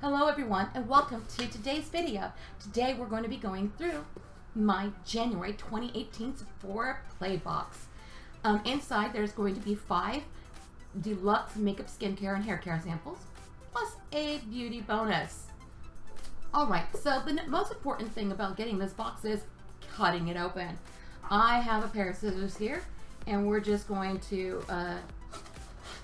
Hello everyone and welcome to today's video. Today we're going to be going through my January 2018 Sephora Play Box. Inside there's going to be 5 deluxe makeup, skincare, and hair care samples, plus a beauty bonus. Alright, so the most important thing about getting this box is cutting it open. I have a pair of scissors here and we're just going to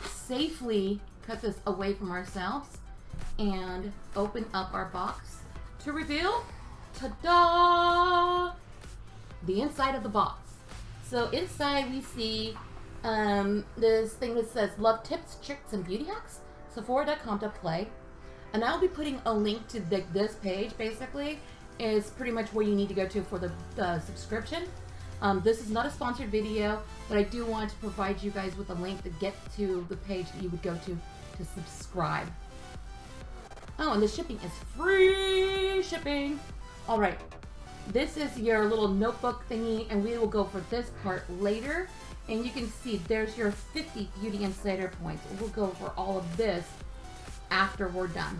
safely cut this away from ourselves and open up our box to reveal, ta-da, the inside of the box. So inside we see this thing that says love tips, tricks, and beauty hacks, Sephora.com/play. And I'll be putting a link to this page. Basically is pretty much where you need to go to for the subscription. This is not a sponsored video, but I do want to provide you guys with a link to get to the page that you would go to subscribe. Oh, and the shipping is free shipping. All right, this is your little notebook thingy, and we will go for this part later. And you can see there's your 50 Beauty Insider points. We'll go over all of this after we're done.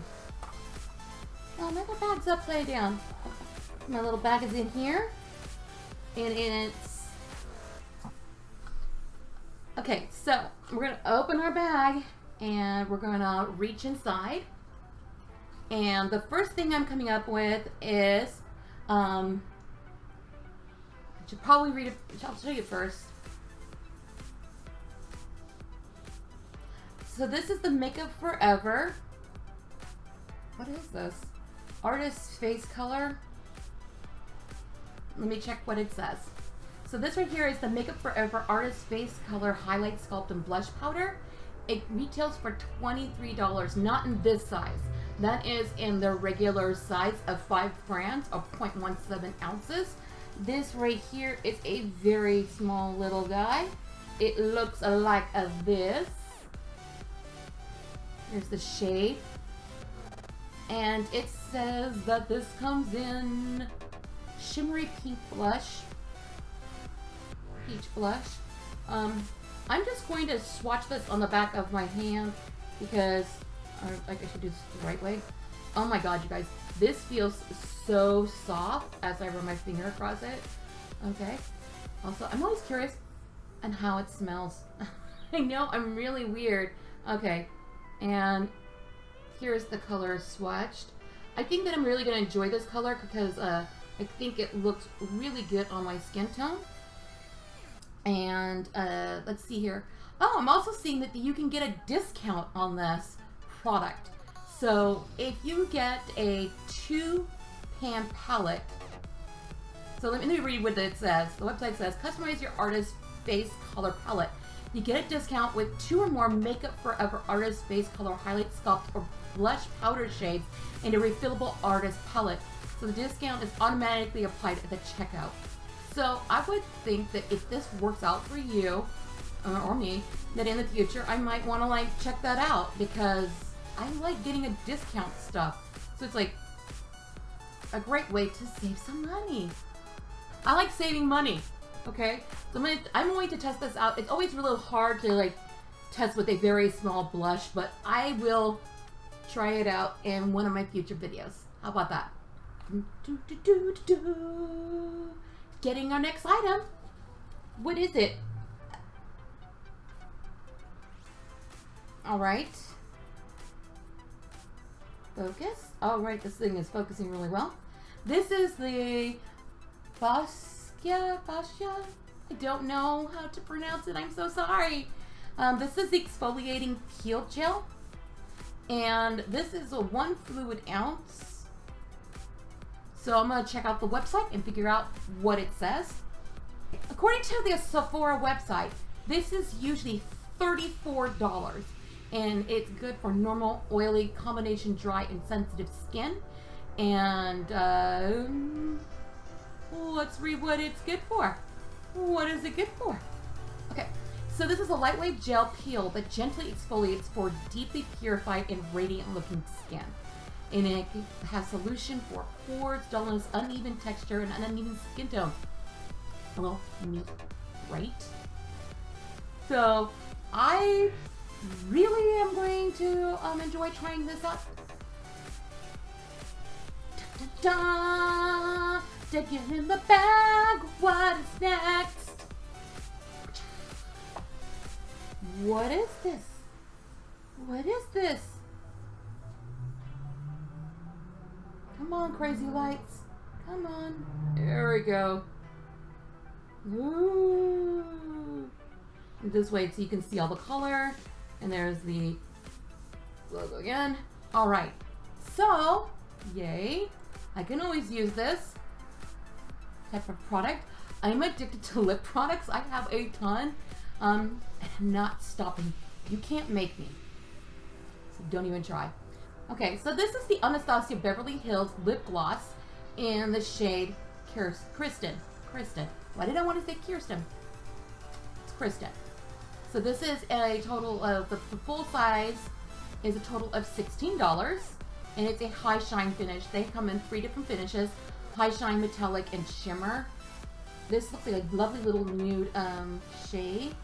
Oh, my little bag's upside down. My little bag is in here, and it's okay. So we're gonna open our bag, and we're gonna reach inside. And the first thing I'm coming up with is, I should probably read it. I'll show you first. So this is the Makeup Forever. What is this? Artist Face Color. Let me check what it says. So this right here is the Makeup Forever Artist Face Color Highlight Sculpt and Blush Powder. It retails for $23, not in this size. That is in the regular size of 5 grams or 0.17 ounces. This right here is a very small little guy. It looks like this. Here's the shade. And it says that this comes in shimmery pink blush. Peach blush. I'm just going to swatch this on the back of my hand because I should do this the right way. Oh my god, you guys. This feels so soft as I run my finger across it. Okay. Also, I'm always curious on how it smells. I know, I'm really weird. Okay. And here's the color swatched. I think that I'm really going to enjoy this color because I think it looks really good on my skin tone. And let's see here. Oh, I'm also seeing that you can get a discount on this product. So if you get a 2-pan palette, so let me read what it says. The website says, customize your artist face color palette. You get a discount with 2 or more Makeup Forever Artist Face Color Highlight Sculpt or Blush Powder shades and a refillable artist palette. So the discount is automatically applied at the checkout. So I would think that if this works out for you, or me, that in the future I might want to like check that out because I like getting a discount stuff. So it's like a great way to save some money. I like saving money. Okay, so I'm going to test this out. It's always really hard to like test with a very small blush, but I will try it out in one of my future videos. How about that? Getting our next item. What is it? All right. Focus. All right, this thing is focusing really well. This is the Basha. I don't know how to pronounce it. I'm so sorry. This is the Exfoliating Gel, and this is a 1 fluid ounce. So I'm gonna check out the website and figure out what it says. According to the Sephora website, this is usually $34, and it's good for normal, oily, combination dry, and sensitive skin. And let's read what it's good for. What is it good for? Okay, so this is a lightweight gel peel that gently exfoliates for deeply purified and radiant looking skin. And it has solution for pores, dullness, uneven texture, and uneven skin tone. Hello, me, right? So I really am going to enjoy trying this out. Ta-da! Digging in the bag. What is next? What is this? What is this? Come on, crazy lights. Come on. There we go. Ooh. This way so you can see all the color. And there's the logo again. All right. So, yay. I can always use this type of product. I'm addicted to lip products. I have a ton. And I'm not stopping. You can't make me. So don't even try. Okay, so this is the Anastasia Beverly Hills Lip Gloss in the shade Kristen. Why did I want to say Kirsten? It's Kristen. So this is a total of, the full size is a total of $16. And it's a high shine finish. They come in 3 different finishes. High shine, metallic, and shimmer. This looks like a lovely little nude shade.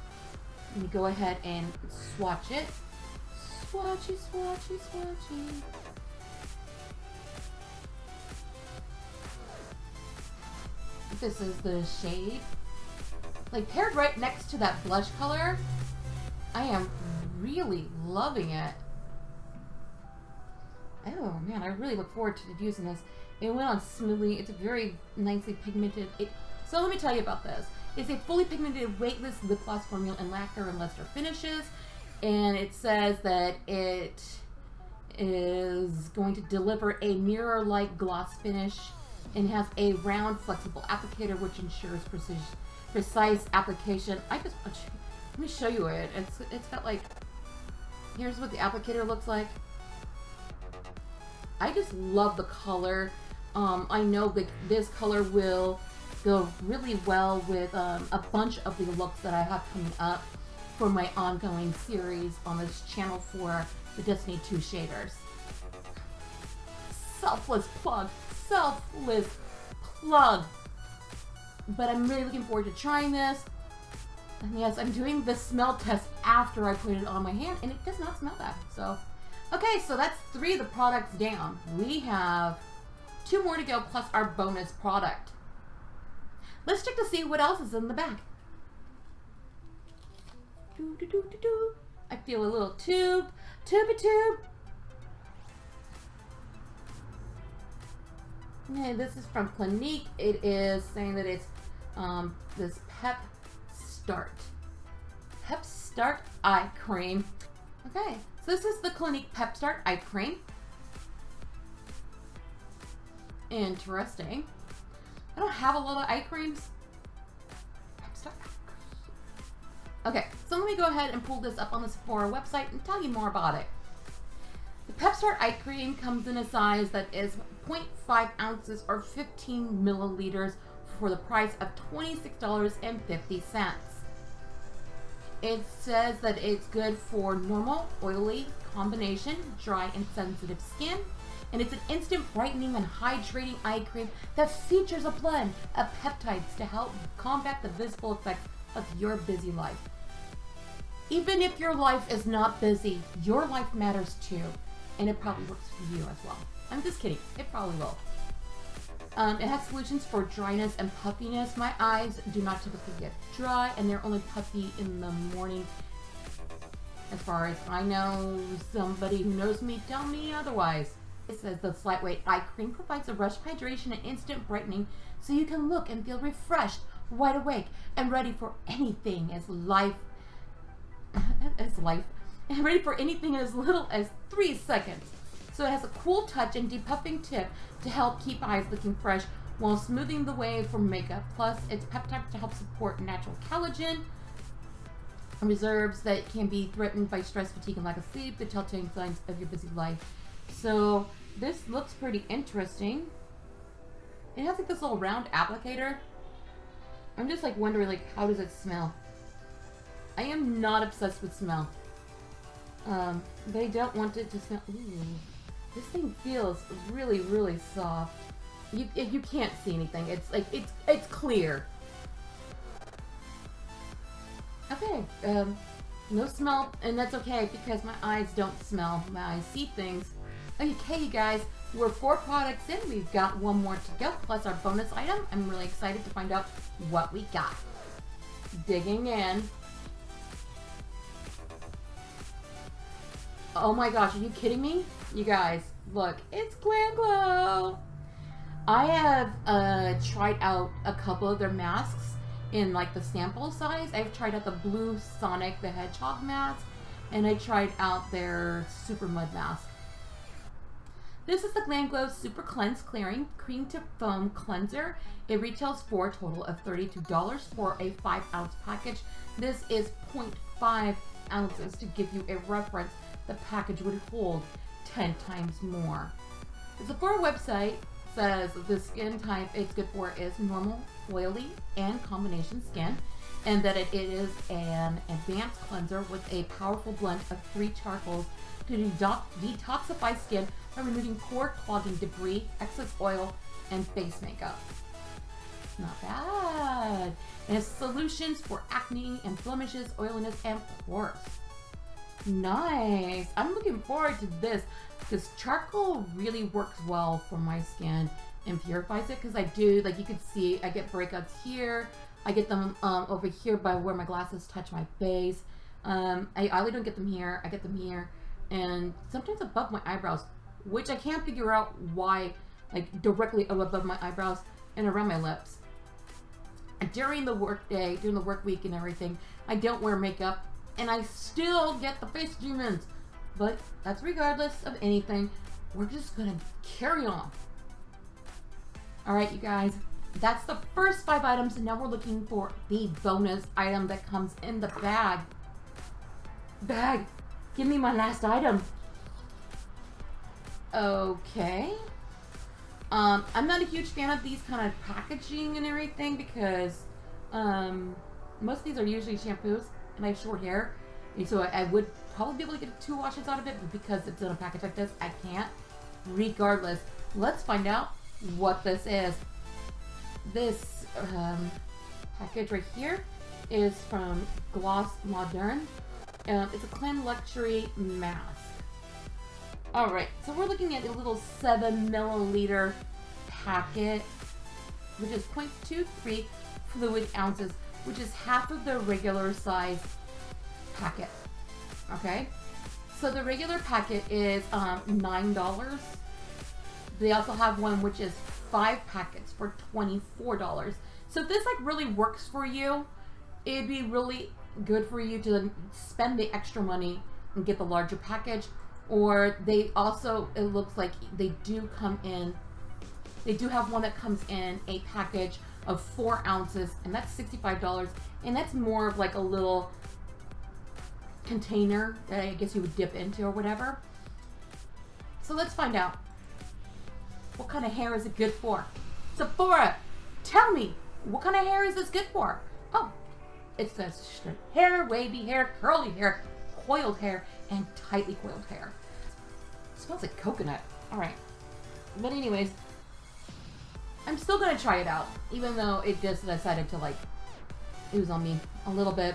Let me go ahead and swatch it. Swatchy, swatchy, swatchy. This is the shade. Like paired right next to that blush color. I am really loving it. Oh man, I really look forward to using this. It went on smoothly. It's very nicely pigmented. So let me tell you about this. It's a fully pigmented, weightless lip gloss formula in lacquer and luster finishes. And it says that it is going to deliver a mirror-like gloss finish and has a round, flexible applicator which ensures precise application. Let me show you it. It's got like, here's what the applicator looks like. I just love the color. I know that this color will go really well with a bunch of the looks that I have coming up for my ongoing series on this channel for the Destiny 2 shaders. Selfless plug. Selfless plug. But I'm really looking forward to trying this. And yes, I'm doing the smell test after I put it on my hand, and it does not smell bad. So, okay, so that's 3 of the products down. We have 2 more to go, plus our bonus product. Let's check to see what else is in the bag. I feel a little tube. Okay, this is from Clinique. It is saying that it's this Pep Start Eye Cream. Okay, so this is the Clinique Pep Start Eye Cream. Interesting. I don't have a lot of eye creams. Pep Start Eye Cream. Okay, so let me go ahead and pull this up on the Sephora website and tell you more about it. The Pep Start Eye Cream comes in a size that is 0.5 ounces or 15 milliliters for the price of $26.50. It says that it's good for normal, oily, combination, dry, and sensitive skin. And it's an instant brightening and hydrating eye cream that features a blend of peptides to help combat the visible effects of your busy life. Even if your life is not busy, your life matters too. And it probably works for you as well. I'm just kidding. It probably will. It has solutions for dryness and puffiness. My eyes do not typically get dry, and they're only puffy in the morning. As far as I know, somebody who knows me, tell me otherwise. It says the lightweight eye cream provides a rush hydration and instant brightening so you can look and feel refreshed, wide awake, and ready for anything and ready for anything in as little as 3 seconds. So it has a cool touch and depuffing tip to help keep eyes looking fresh while smoothing the way for makeup. Plus, it's peptides to help support natural collagen reserves that can be threatened by stress, fatigue, and lack of sleep, the telltale signs of your busy life. So this looks pretty interesting. It has like this little round applicator. I'm just like wondering, like, how does it smell? I am not obsessed with smell. They don't want it to smell. Ooh, this thing feels really, really soft. You can't see anything. It's like it's clear. Okay, no smell, and that's okay because my eyes don't smell. My eyes see things. Okay, you guys, We're 4 products in. We've got 1 more to go, plus our bonus item. I'm really excited to find out what we got. Digging in. Oh my gosh, are you kidding me? You guys, look, it's Glam Glow. I have tried out a couple of their masks in like the sample size. I've tried out the blue Sonic the Hedgehog mask, and I tried out their Super Mud mask. This is the Glam Glow Super Cleanse Clearing Cream to Foam Cleanser. It retails for a total of $32 for a 5-ounce package. This is 0.5 ounces. To give you a reference, the package would hold 10 times more. The Sephora website says the skin type it's good for is normal, oily, and combination skin, and that it is an advanced cleanser with a powerful blend of 3 charcoals to detoxify skin by removing pore clogging debris, excess oil, and face makeup. Not bad. And it's solutions for acne and blemishes, oiliness, and pores. Nice. I'm looking forward to this because charcoal really works well for my skin and purifies it, because I do, like you can see, I get breakouts here. I get them over here by where my glasses touch my face. I really don't get them here. I get them here and sometimes above my eyebrows, which I can't figure out why, like directly above my eyebrows and around my lips. During the work day, during the work week and everything, I don't wear makeup and I still get the face demons. But that's regardless of anything. We're just gonna carry on. All right, you guys, that's the first 5 items, and now we're looking for the bonus item that comes in the bag. Bag, give me my last item. Okay. I'm not a huge fan of these kind of packaging and everything because most of these are usually shampoos, and I have short hair, and so I would probably be able to get 2 washes out of it, but because it's in a package like this, I can't. Regardless, let's find out what this is. This package right here is from Gloss Moderne. It's a clean luxury mask. Alright, so we're looking at a little 7 milliliter packet, which is 0.23 fluid ounces, which is half of the regular size packet. Okay, so the regular packet is $9. They also have one which is 5 packets for $24. So if this like really works for you, it'd be really good for you to spend the extra money and get the larger package. Or they also, it looks like they do come in, they do have one that comes in a package of 4 ounces, and that's $65, and that's more of like a little container that I guess you would dip into or whatever. So let's find out, what kind of hair is it good for? Sephora, tell me, what kind of hair is this good for? Oh, it says straight hair, wavy hair, curly hair, coiled hair, and tightly coiled hair. It smells like coconut. Alright. But anyways, I'm still gonna try it out, even though it just decided to like ooze on me a little bit.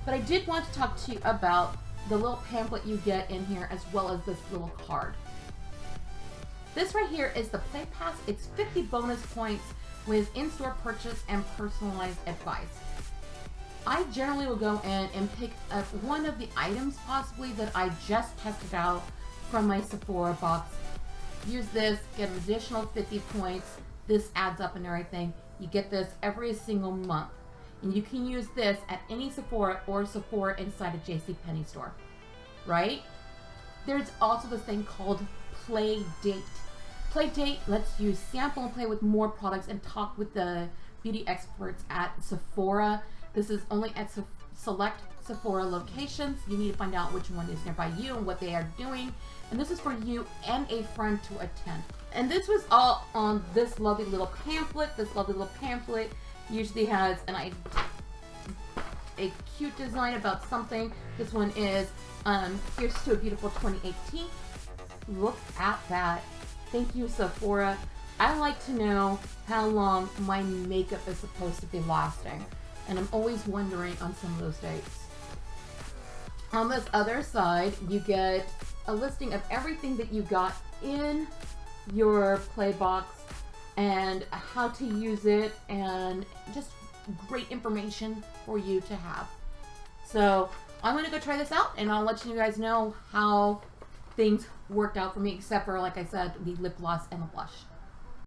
But I did want to talk to you about the little pamphlet you get in here, as well as this little card. This right here is the Play Pass. It's 50 bonus points with in-store purchase and personalized advice. I generally will go in and pick up one of the items possibly that I just tested out from my Sephora box. Use this, get an additional 50 points. This adds up and everything. You get this every single month. And you can use this at any Sephora or Sephora inside a JCPenney store, right? There's also this thing called Play Date. Play Date lets you sample and play with more products and talk with the beauty experts at Sephora. This is only at select Sephora locations. You need to find out which one is nearby you and what they are doing. And this is for you and a friend to attend. And this was all on this lovely little pamphlet. This lovely little pamphlet usually has a cute design about something. This one is Here's to a Beautiful 2018. Look at that. Thank you, Sephora. I like to know how long my makeup is supposed to be lasting, and I'm always wondering on some of those dates. On this other side, you get a listing of everything that you got in your play box and how to use it, and just great information for you to have. So I'm gonna go try this out and I'll let you guys know how things worked out for me, except for, like I said, the lip gloss and the blush.